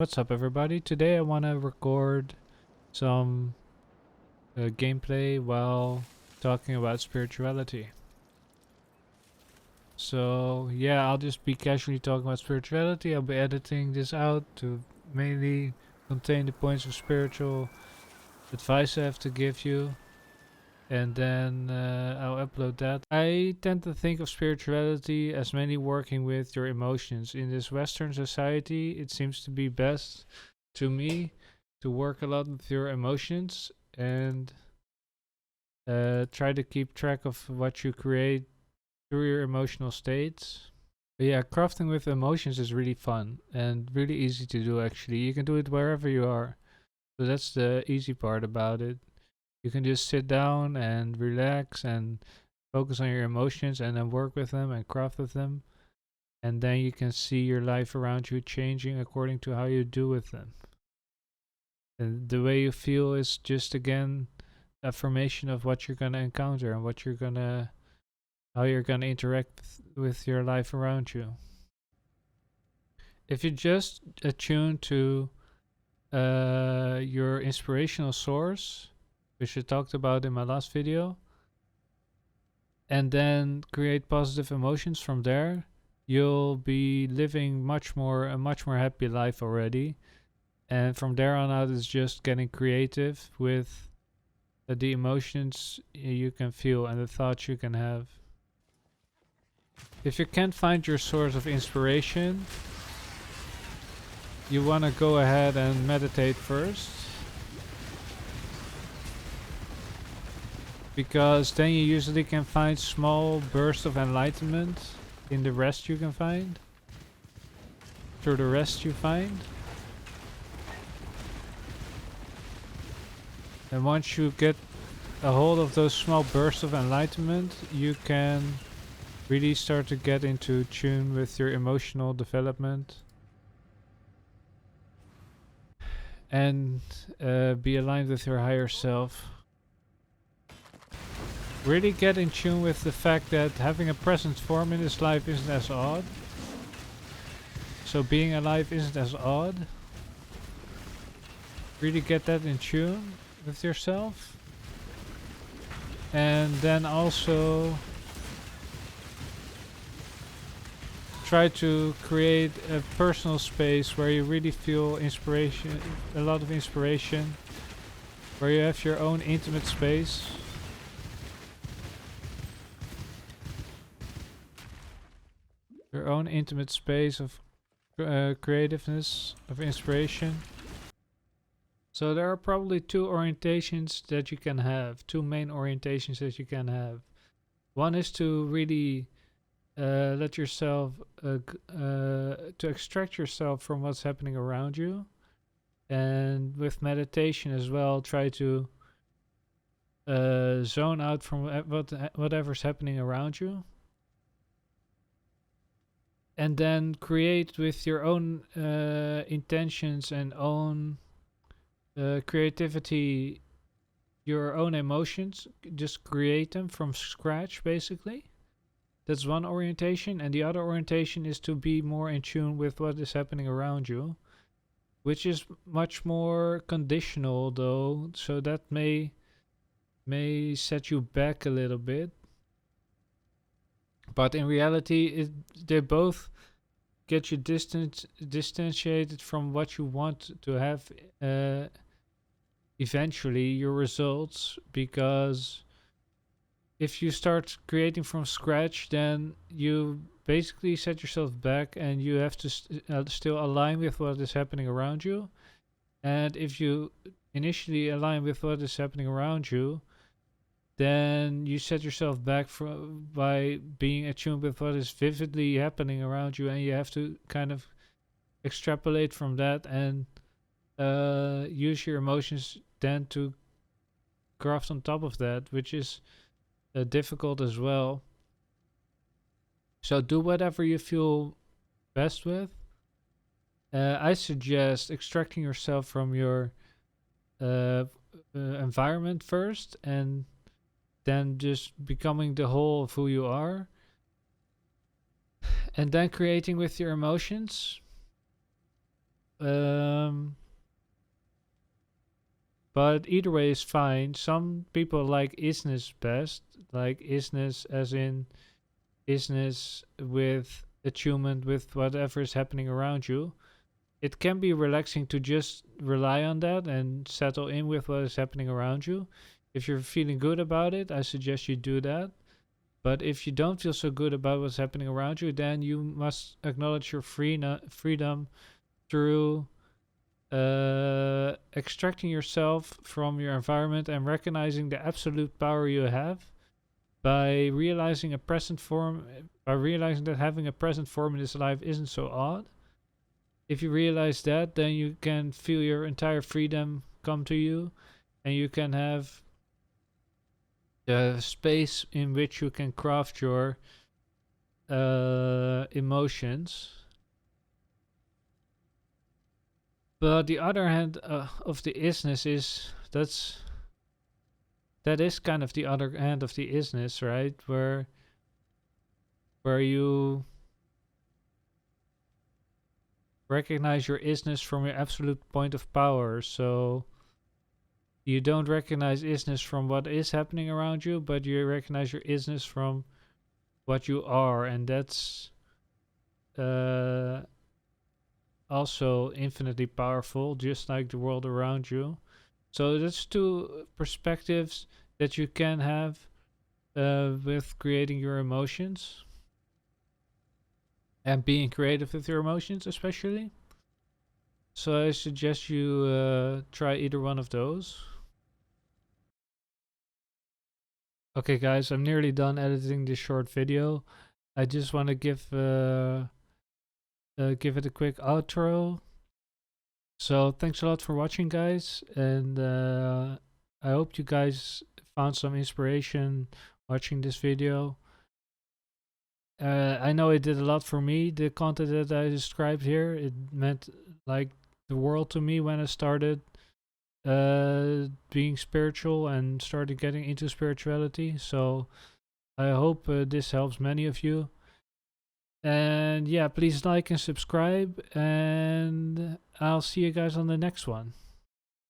What's up, everybody? Today I want to record some gameplay while talking about spirituality. So yeah, I'll just be casually talking about spirituality. I'll be editing this out to mainly contain the points of spiritual advice I have to give you, and then I'll upload that. I tend to think of spirituality as mainly working with your emotions. In this Western society, it seems to be best to me to work a lot with your emotions and try to keep track of what you create through your emotional states. But yeah, crafting with emotions is really fun and really easy to do actually. You can do it wherever you are. So that's the easy part about it. You can just sit down and relax and focus on your emotions and then work with them and craft with them. And then you can see your life around you changing according to how you do with them. And the way you feel is just again affirmation of what you're gonna encounter and how you're gonna interact with your life around you. If you just attune to your inspirational source, which I talked about in my last video, and then create positive emotions from there, you'll be living a much more happy life already. And from there on out, it's just getting creative with the emotions you can feel and the thoughts you can have. If you can't find your source of inspiration, you want to go ahead and meditate first, because then you usually can find small bursts of enlightenment in the rest you can find, through the rest you find. And once you get a hold of those small bursts of enlightenment, you can really start to get into tune with your emotional development and be aligned with your higher self. Really get in tune with the fact that having a present form in this life isn't as odd. So being alive isn't as odd. Really get that in tune with yourself. And then also try to create a personal space where you really feel inspiration, a lot of inspiration, where you have your own intimate space. Your own intimate space of creativeness, of inspiration. So there are probably two orientations that you can have, two main orientations that you can have. One is to really let yourself, to extract yourself from what's happening around you. And with meditation as well, try to zone out from whatever's happening around you. And then create with your own intentions and own creativity, your own emotions. Just create them from scratch, basically. That's one orientation. And the other orientation is to be more in tune with what is happening around you, which is much more conditional though, so that may set you back a little bit. But in reality, they both get you distantiated from what you want to have eventually, your results. Because if you start creating from scratch, then you basically set yourself back and you have to still align with what is happening around you. And if you initially align with what is happening around you, then you set yourself back by being attuned with what is vividly happening around you, and you have to kind of extrapolate from that and use your emotions then to craft on top of that, which is difficult as well. So do whatever you feel best with. I suggest extracting yourself from your environment first, and then just becoming the whole of who you are, and then creating with your emotions. Um, but either way is fine. Some people like isness best, like isness as in isness with attunement with whatever is happening around you. It can be relaxing to just rely on that and settle in with what is happening around you. If you're feeling good about it, I suggest you do that. But if you don't feel so good about what's happening around you, then you must acknowledge your freedom through extracting yourself from your environment and recognizing the absolute power you have by realizing that having a present form in this life isn't so odd. If you realize that, then you can feel your entire freedom come to you, and you can have the space in which you can craft your emotions. But the other hand of the isness is that is kind of the other hand of the isness, right? Where you recognize your isness from your absolute point of power. So you don't recognize isness from what is happening around you, but you recognize your isness from what you are, and that's uh, also infinitely powerful, just like the world around you. So that's two perspectives that you can have with creating your emotions and being creative with your emotions, especially. So I suggest you try either one of those. Okay, guys, I'm nearly done editing this short video. I just want to give it a quick outro. So thanks a lot for watching, guys, and I hope you guys found some inspiration watching this video. I know it did a lot for me, the content that I described here. It meant like the world to me when I started being spiritual and started getting into spirituality. So I hope this helps many of you. And yeah, please like and subscribe, and I'll see you guys on the next one.